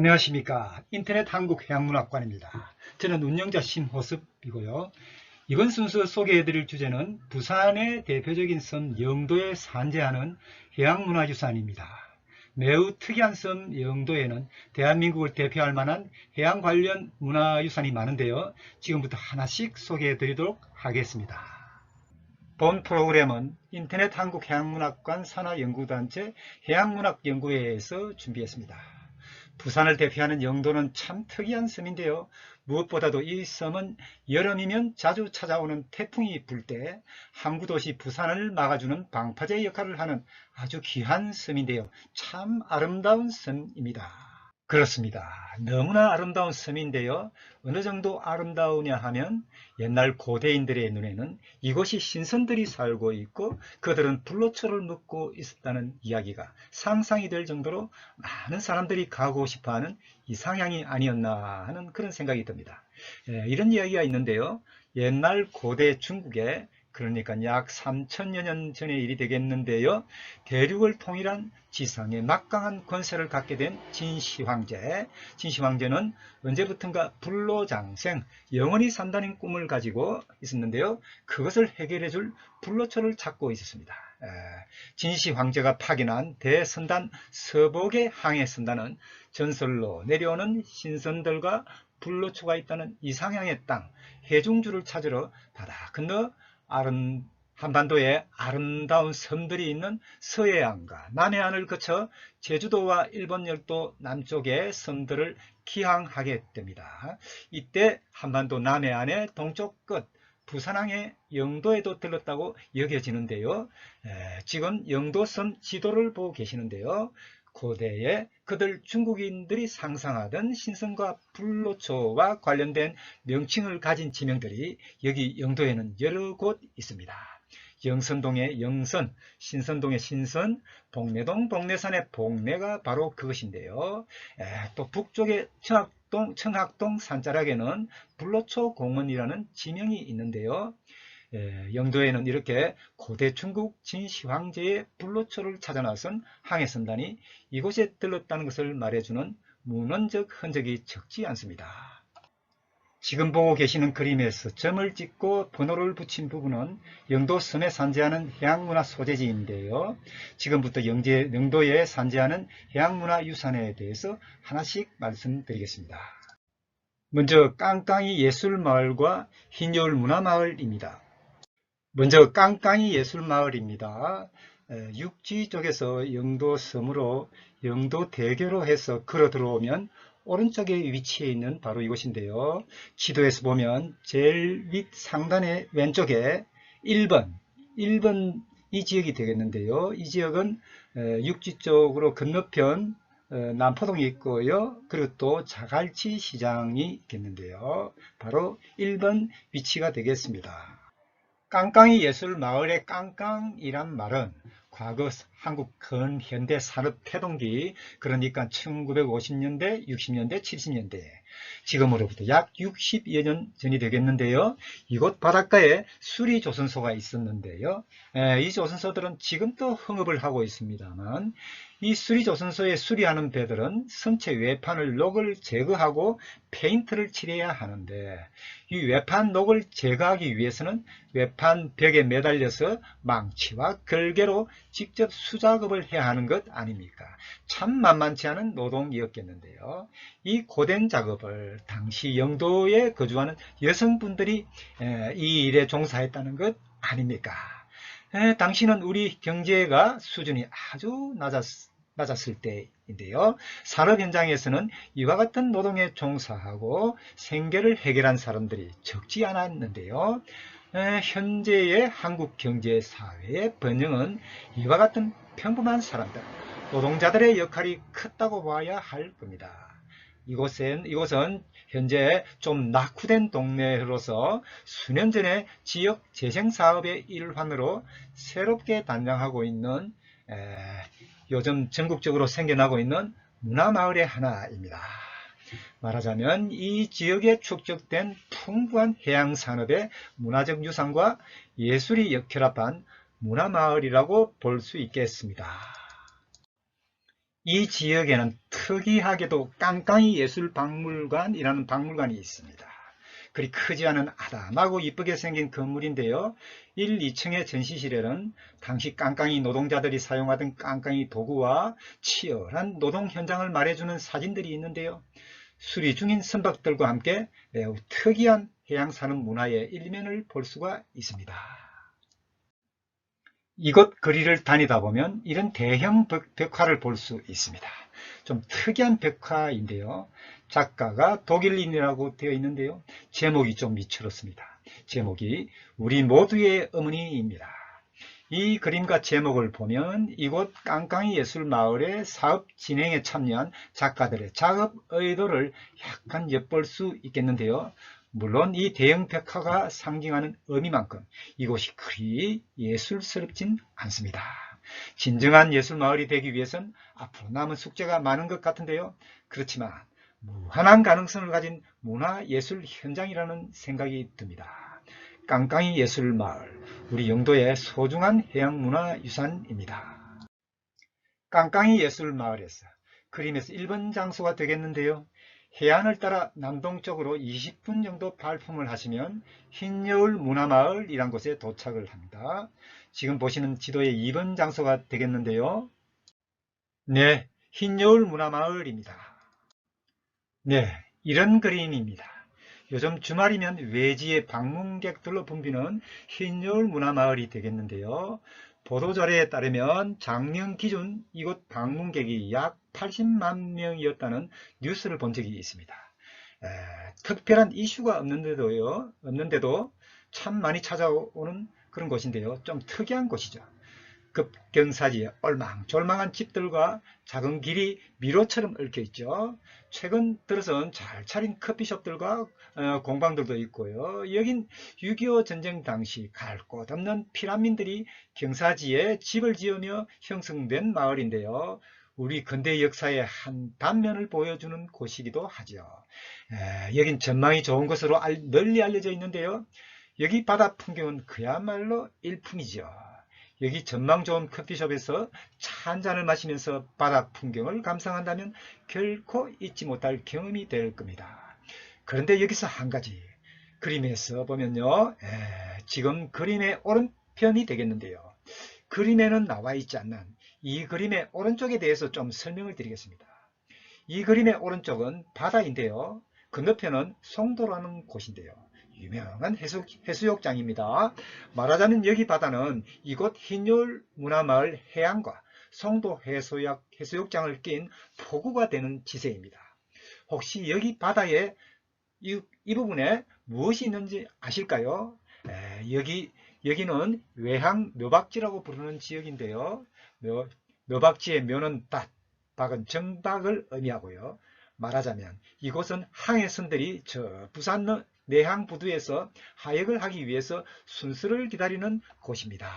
안녕하십니까. 인터넷 한국해양문학관입니다. 저는 운영자 심호섭이고요. 이번 순서 소개해드릴 주제는 부산의 대표적인 섬 영도에 산재하는 해양문화유산입니다. 매우 특이한 섬 영도에는 대한민국을 대표할 만한 해양 관련 문화유산이 많은데요. 지금부터 하나씩 소개해드리도록 하겠습니다. 본 프로그램은 인터넷 한국해양문학관 산하연구단체 해양문학연구회에서 준비했습니다. 부산을 대표하는 영도는 참 특이한 섬인데요. 무엇보다도 이 섬은 여름이면 자주 찾아오는 태풍이 불 때 항구도시 부산을 막아주는 방파제 역할을 하는 아주 귀한 섬인데요. 참 아름다운 섬입니다. 그렇습니다. 너무나 아름다운 섬인데요. 어느 정도 아름다우냐 하면 옛날 고대인들의 눈에는 이곳이 신선들이 살고 있고 그들은 불로초를 먹고 있었다는 이야기가 상상이 될 정도로 많은 사람들이 가고 싶어하는 이상향이 아니었나 하는 그런 생각이 듭니다. 이런 이야기가 있는데요. 옛날 고대 중국에 그러니까 약 3000여 년 전의 일이 되겠는데요. 대륙을 통일한 지상에 막강한 권세를 갖게 된 진시황제. 진시황제는 언제부턴가 불로장생, 영원히 산다는 꿈을 가지고 있었는데요. 그것을 해결해 줄 불로초를 찾고 있었습니다. 진시황제가 파견한 대선단 서복의 항해 선단은 전설로 내려오는 신선들과 불로초가 있다는 이상향의 땅, 해중주를 찾으러 바다 건너 한반도에 아름다운 섬들이 있는 서해안과 남해안을 거쳐 제주도와 일본 열도 남쪽의 섬들을 기항하게 됩니다. 이때 한반도 남해안의 동쪽 끝 부산항의 영도에도 들렀다고 여겨지는데요. 지금 영도섬 지도를 보고 계시는데요. 고대에 그들 중국인들이 상상하던 신선과 불로초와 관련된 명칭을 가진 지명들이 여기 영도에는 여러 곳 있습니다. 영선동의 영선, 신선동의 신선, 복내동, 복내산의 복내가 바로 그것인데요. 또 북쪽의 청학동 산자락에는 불로초 공원이라는 지명이 있는데요. 영도에는 이렇게 고대 중국 진시황제의 불로초를 찾아 나선 항해선단이 이곳에 들렀다는 것을 말해주는 문헌적 흔적이 적지 않습니다. 지금 보고 계시는 그림에서 점을 찍고 번호를 붙인 부분은 영도 섬에 산재하는 해양문화 소재지인데요. 지금부터 영도에 산재하는 해양문화 유산에 대해서 하나씩 말씀드리겠습니다. 먼저 깡깡이 예술마을과 흰여울 문화마을입니다. 먼저 깡깡이 예술마을입니다. 육지 쪽에서 영도 섬으로 영도대교로 해서 걸어 들어오면 오른쪽에 위치해 있는 바로 이곳인데요. 지도에서 보면 제일 밑 상단의 왼쪽에 1번 이 지역이 되겠는데요. 이 지역은 육지 쪽으로 건너편 남포동이 있고요. 그리고 또 자갈치 시장이 있겠는데요. 바로 1번 위치가 되겠습니다. 깡깡이 예술마을의 깡깡이란 말은 과거 한국 근현대 산업 태동기, 그러니까 1950년대, 60년대, 70년대, 지금으로부터 약 60여 년 전이 되겠는데요. 이곳 바닷가에 수리조선소가 있었는데요. 이 조선소들은 지금도 흥업을 하고 있습니다만 이 수리조선소에 수리하는 배들은 선체 외판을 녹을 제거하고 페인트를 칠해야 하는데 이 외판 녹을 제거하기 위해서는 외판 벽에 매달려서 망치와 걸개로 직접 수작업을 해야 하는 것 아닙니까? 참 만만치 않은 노동이었겠는데요. 이 고된 작업을 당시 영도에 거주하는 여성분들이 이 일에 종사했다는 것 아닙니까? 당시는 우리 경제가 수준이 아주 낮았을 때인데요. 산업 현장에서는 이와 같은 노동에 종사하고 생계를 해결한 사람들이 적지 않았는데요. 현재의 한국 경제 사회의 번영은 이와 같은 평범한 사람들, 노동자들의 역할이 컸다고 봐야 할 겁니다. 이곳은 현재 좀 낙후된 동네로서 수년 전에 지역 재생사업의 일환으로 새롭게 단장하고 있는 요즘 전국적으로 생겨나고 있는 문화마을의 하나입니다. 말하자면 이 지역에 축적된 풍부한 해양산업의 문화적 유산과 예술이 엮여합한 문화마을이라고 볼 수 있겠습니다. 이 지역에는 특이하게도 깡깡이 예술박물관이라는 박물관이 있습니다. 그리 크지 않은 아담하고 이쁘게 생긴 건물인데요. 1, 2층의 전시실에는 당시 깡깡이 노동자들이 사용하던 깡깡이 도구와 치열한 노동 현장을 말해주는 사진들이 있는데요. 수리 중인 선박들과 함께 매우 특이한 해양산업 문화의 일면을 볼 수가 있습니다. 이곳 거리를 다니다 보면 이런 대형 벽화를 볼 수 있습니다. 좀 특이한 벽화인데요. 작가가 독일인이라고 되어 있는데요. 제목이 좀 미추렇습니다. 제목이 우리 모두의 어머니입니다. 이 그림과 제목을 보면 이곳 깡깡이 예술마을의 사업 진행에 참여한 작가들의 작업 의도를 약간 엿볼 수 있겠는데요. 물론 이 대형 벽화가 상징하는 의미만큼 이곳이 그리 예술스럽진 않습니다. 진정한 예술마을이 되기 위해선 앞으로 남은 숙제가 많은 것 같은데요. 그렇지만 무한한 가능성을 가진 문화예술 현장이라는 생각이 듭니다. 깡깡이 예술마을, 우리 영도의 소중한 해양문화유산입니다. 깡깡이 예술마을에서 그림에서 1번 장소가 되겠는데요. 해안을 따라 남동쪽으로 20분 정도 발품을 하시면 흰여울 문화마을이란 곳에 도착을 합니다. 지금 보시는 지도의 2번 장소가 되겠는데요. 네, 흰여울 문화마을입니다. 네, 이런 그림입니다. 요즘 주말이면 외지의 방문객들로 붐비는 흰여울 문화마을이 되겠는데요. 보도자료에 따르면 작년 기준 이곳 방문객이 약 80만 명이었다는 뉴스를 본 적이 있습니다. 특별한 이슈가 없는데도 참 많이 찾아오는 그런 곳인데요. 좀 특이한 곳이죠. 급경사지에 얼망졸망한 집들과 작은 길이 미로처럼 얽혀 있죠. 최근 들어선 잘 차린 커피숍들과 공방들도 있고요. 여긴 6.25 전쟁 당시 갈 곳 없는 피난민들이 경사지에 집을 지으며 형성된 마을인데요. 우리 근대 역사의 한 단면을 보여주는 곳이기도 하죠. 여긴 전망이 좋은 것으로 널리 알려져 있는데요. 여기 바다 풍경은 그야말로 일품이죠. 여기 전망 좋은 커피숍에서 차 한 잔을 마시면서 바다 풍경을 감상한다면 결코 잊지 못할 경험이 될 겁니다. 그런데 여기서 한 가지, 그림에서 보면요, 지금 그림의 오른편이 되겠는데요. 그림에는 나와 있지 않는 이 그림의 오른쪽에 대해서 좀 설명을 드리겠습니다. 이 그림의 오른쪽은 바다인데요. 건너편은 송도라는 곳인데요. 유명한 해수욕장입니다. 말하자면 여기 바다는 이곳 흰여울 문화마을 해안과 송도 해수욕장을 낀 포구가 되는 지세입니다. 혹시 여기 바다에 이 부분에 무엇이 있는지 아실까요? 여기는 외항 묘박지라고 부르는 지역인데요. 묘박지의 묘는 박은 정박을 의미하고요. 말하자면 이곳은 항해선들이 저 부산 내항 부두에서 하역을 하기 위해서 순서를 기다리는 곳입니다.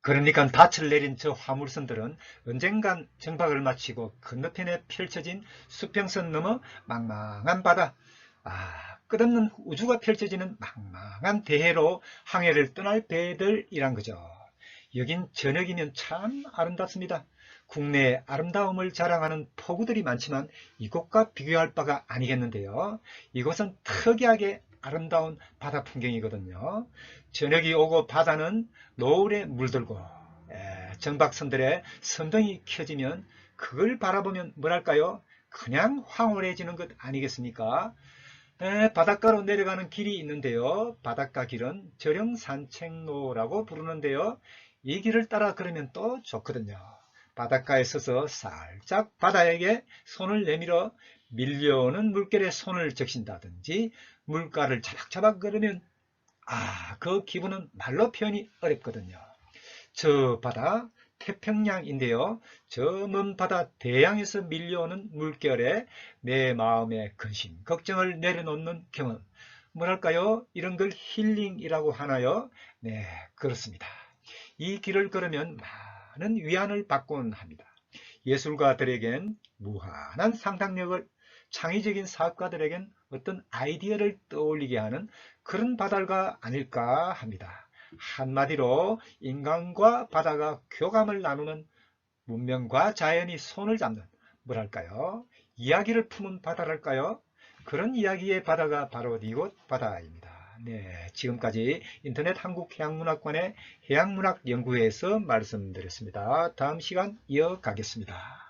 그러니까 닻을 내린 저 화물선들은 언젠간 정박을 마치고 건너편에 펼쳐진 수평선 넘어 망망한 바다, 끝없는 우주가 펼쳐지는 망망한 대해로 항해를 떠날 배들이란 거죠. 여긴 저녁이면 참 아름답습니다. 국내의 아름다움을 자랑하는 포구들이 많지만 이곳과 비교할 바가 아니겠는데요. 이곳은 특이하게 아름다운 바다 풍경이거든요. 저녁이 오고 바다는 노을에 물들고 정박선들의 선등이 켜지면 그걸 바라보면 뭐랄까요? 그냥 황홀해지는 것 아니겠습니까? 바닷가로 내려가는 길이 있는데요. 바닷가 길은 절영산책로라고 부르는데요. 이 길을 따라 걸으면 또 좋거든요. 바닷가에 서서 살짝 바다에게 손을 내밀어 밀려오는 물결에 손을 적신다든지 물가를 차박차박 걸으면 그 기분은 말로 표현이 어렵거든요. 저 바다 태평양인데요. 저 먼 바다 대양에서 밀려오는 물결에 내 마음의 근심, 걱정을 내려놓는 경험. 뭐랄까요? 이런 걸 힐링이라고 하나요? 네, 그렇습니다. 이 길을 걸으면 많은 위안을 받곤 합니다. 예술가들에겐 무한한 상상력을, 창의적인 사업가들에겐 어떤 아이디어를 떠올리게 하는 그런 바다가 아닐까 합니다. 한마디로 인간과 바다가 교감을 나누는 문명과 자연이 손을 잡는 뭐랄까요? 이야기를 품은 바다랄까요? 그런 이야기의 바다가 바로 이곳 바다입니다. 네, 지금까지 인터넷 한국해양문학관의 해양문학 연구회에서 말씀드렸습니다. 다음 시간 이어가겠습니다.